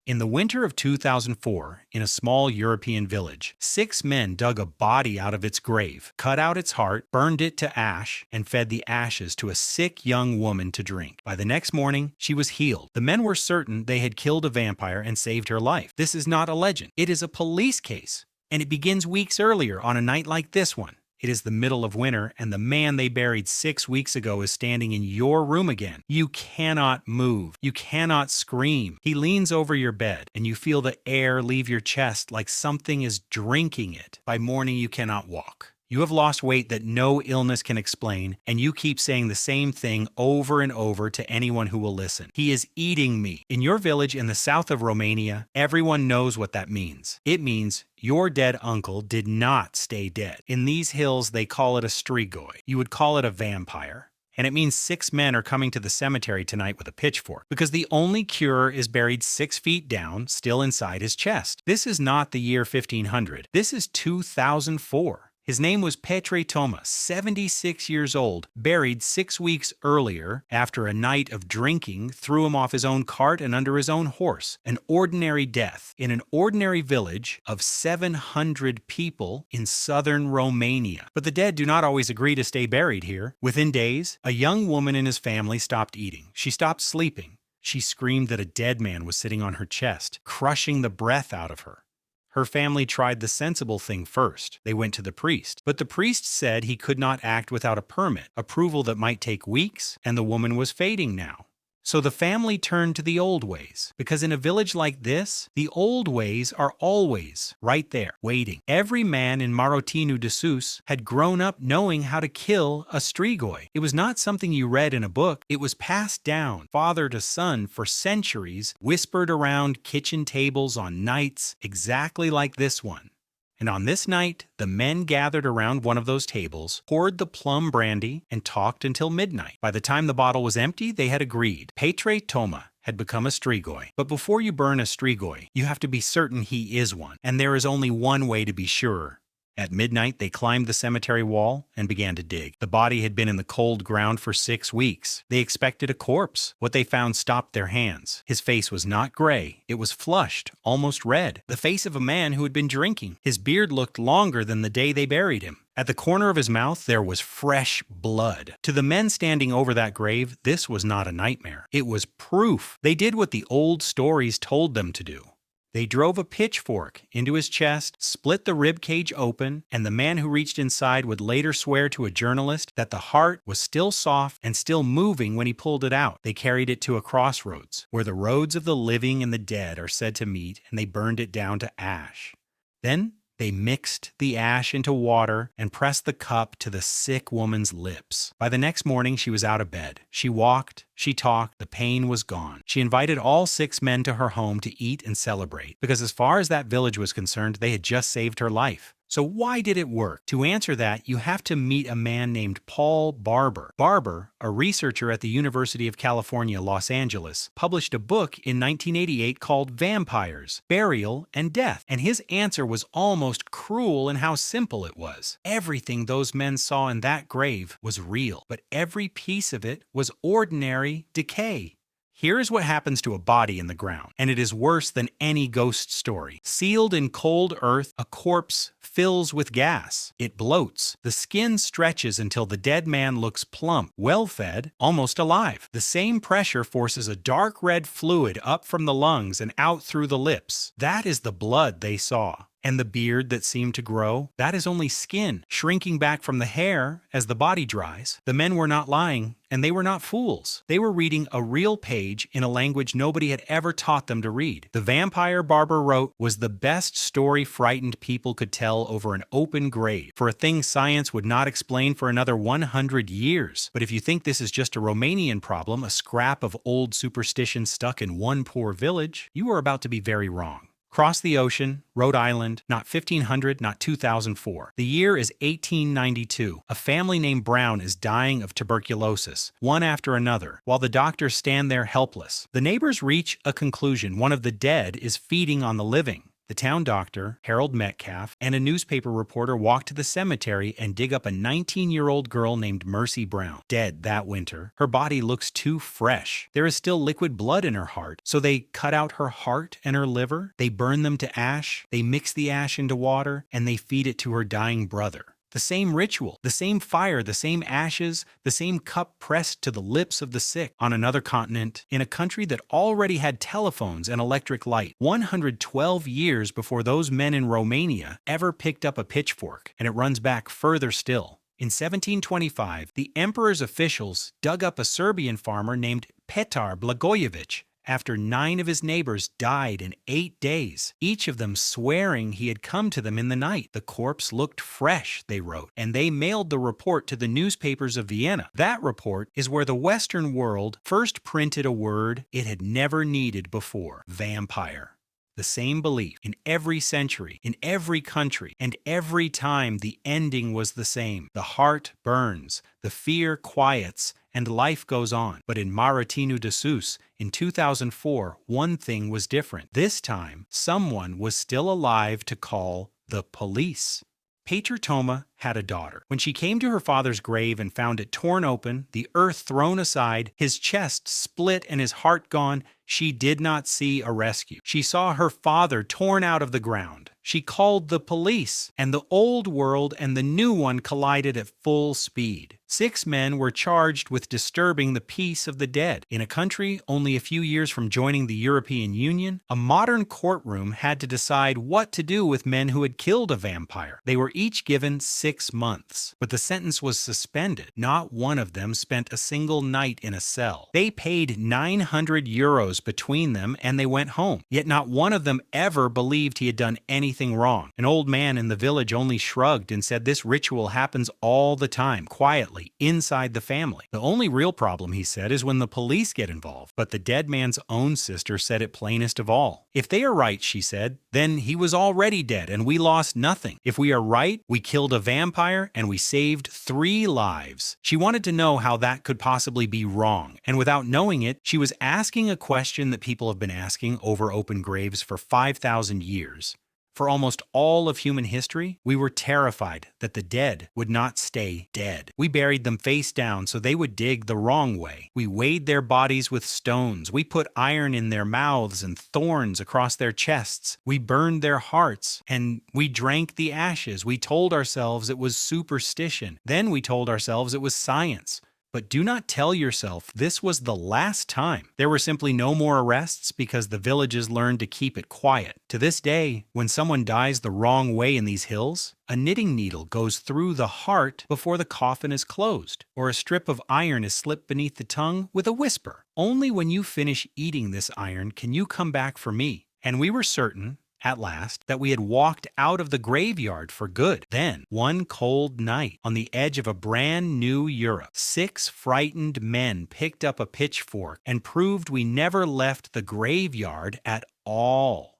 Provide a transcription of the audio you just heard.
In the winter of 2004, in a small European village, 6 men dug a body out of its grave, cut out its heart, burned it to ash, and fed the ashes to a sick young woman to drink. By the next morning, she was healed. The men were certain they had killed a vampire and saved her life. This is not a legend. It is a police case, and it begins weeks earlier on a night like this one. It is the middle of winter, and the man they buried 6 weeks ago is standing in your room again. You cannot move. You cannot scream. He leans over your bed, and you feel the air leave your chest like something is drinking it. By morning, you cannot walk. You have lost weight that no illness can explain, and you keep saying the same thing over and over to anyone who will listen. He is eating me. In your village in the south of Romania, everyone knows what that means. It means your dead uncle did not stay dead. In these hills, they call it a strigoi. You would call it a vampire. And it means 6 men are coming to the cemetery tonight with a pitchfork, because the only cure is buried 6 feet down, still inside his chest. This is not the year 1500. This is 2004. His name was Petre Toma, 76 years old, buried 6 weeks earlier after a night of drinking threw him off his own cart and under his own horse. An ordinary death in an ordinary village of 700 people in southern Romania. But the dead do not always agree to stay buried here. Within days, a young woman in his family stopped eating. She stopped sleeping. She screamed that a dead man was sitting on her chest, crushing the breath out of her. Her family tried the sensible thing first. They went to the priest. But the priest said he could not act without a permit, approval that might take weeks, and the woman was fading now. So the family turned to the old ways, because in a village like this, the old ways are always right there, waiting. Every man in Marotinu de Sus had grown up knowing how to kill a strigoi. It was not something you read in a book. It was passed down, father to son, for centuries, whispered around kitchen tables on nights exactly like this one. And on this night, the men gathered around one of those tables, poured the plum brandy, and talked until midnight. By the time the bottle was empty, they had agreed. Petre Toma had become a strigoi. But before you burn a strigoi, you have to be certain he is one. And there is only one way to be sure. At midnight, they climbed the cemetery wall and began to dig. The body had been in the cold ground for 6 weeks. They expected a corpse. What they found stopped their hands. His face was not gray. It was flushed, almost red. The face of a man who had been drinking. His beard looked longer than the day they buried him. At the corner of his mouth, there was fresh blood. To the men standing over that grave, this was not a nightmare. It was proof. They did what the old stories told them to do. They drove a pitchfork into his chest, split the rib cage open, and the man who reached inside would later swear to a journalist that the heart was still soft and still moving when he pulled it out. They carried it to a crossroads, where the roads of the living and the dead are said to meet, and they burned it down to ash. Then they mixed the ash into water and pressed the cup to the sick woman's lips. By the next morning, she was out of bed. She walked, she talked, the pain was gone. She invited all 6 men to her home to eat and celebrate, because as far as that village was concerned, they had just saved her life. So why did it work? To answer that, you have to meet a man named Paul Barber. Barber, a researcher at the University of California, Los Angeles, published a book in 1988 called Vampires, Burial, and Death. And his answer was almost cruel in how simple it was. Everything those men saw in that grave was real, but every piece of it was ordinary decay. Here is what happens to a body in the ground, and it is worse than any ghost story. Sealed in cold earth, a corpse fills with gas. It bloats. The skin stretches until the dead man looks plump, well-fed, almost alive. The same pressure forces a dark red fluid up from the lungs and out through the lips. That is the blood they saw. And the beard that seemed to grow, that is only skin, shrinking back from the hair as the body dries. The men were not lying, and they were not fools. They were reading a real page in a language nobody had ever taught them to read. The vampire Barber wrote was the best story frightened people could tell over an open grave, for a thing science would not explain for another 100 years. But if you think this is just a Romanian problem, a scrap of old superstition stuck in one poor village, you are about to be very wrong. Cross the ocean, Rhode Island, not 1500, not 2004. The year is 1892. A family named Brown is dying of tuberculosis, one after another, while the doctors stand there helpless. The neighbors reach a conclusion. One of the dead is feeding on the living. The town doctor, Harold Metcalf, and a newspaper reporter walk to the cemetery and dig up a 19-year-old girl named Mercy Brown, dead that winter. Her body looks too fresh. There is still liquid blood in her heart, so they cut out her heart and her liver, they burn them to ash, they mix the ash into water, and they feed it to her dying brother. The same ritual, the same fire, the same ashes, the same cup pressed to the lips of the sick. On another continent, in a country that already had telephones and electric light, 112 years before those men in Romania ever picked up a pitchfork, and it runs back further still. In 1725, the emperor's officials dug up a Serbian farmer named Petar Blagojević after 9 of his neighbors died in 8 days, each of them swearing he had come to them in the night. The corpse looked fresh, they wrote, and they mailed the report to the newspapers of Vienna. That report is where the Western world first printed a word it had never needed before: vampire. The same belief in every century, in every country, and every time the ending was the same. The heart burns, the fear quiets, and life goes on. But in Marotinu de Sus, in 2004, one thing was different. This time, someone was still alive to call the police. Petre Toma had a daughter. When she came to her father's grave and found it torn open, the earth thrown aside, his chest split and his heart gone, she did not see a rescue. She saw her father torn out of the ground. She called the police, and the old world and the new one collided at full speed. 6 men were charged with disturbing the peace of the dead. In a country only a few years from joining the European Union, a modern courtroom had to decide what to do with men who had killed a vampire. They were each given 6 months, but the sentence was suspended. Not one of them spent a single night in a cell. They paid 900 euros between them and they went home. Yet not one of them ever believed he had done anything wrong. An old man in the village only shrugged and said this ritual happens all the time, quietly, inside the family. The only real problem, he said, is when the police get involved. But the dead man's own sister said it plainest of all. If they are right, she said, then he was already dead and we lost nothing. If we are right, we killed a vampire and we saved 3 lives. She wanted to know how that could possibly be wrong, and without knowing it, she was asking a question that people have been asking over open graves for 5,000 years. For almost all of human history, we were terrified that the dead would not stay dead. We buried them face down so they would dig the wrong way. We weighed their bodies with stones. We put iron in their mouths and thorns across their chests. We burned their hearts, and we drank the ashes. We told ourselves it was superstition. Then we told ourselves it was science. But do not tell yourself this was the last time. There were simply no more arrests because the villages learned to keep it quiet. To this day, when someone dies the wrong way in these hills, a knitting needle goes through the heart before the coffin is closed, or a strip of iron is slipped beneath the tongue with a whisper. Only when you finish eating this iron can you come back for me. And we were certain, at last, that we had walked out of the graveyard for good. Then, one cold night, on the edge of a brand new Europe, 6 frightened men picked up a pitchfork and proved we never left the graveyard at all.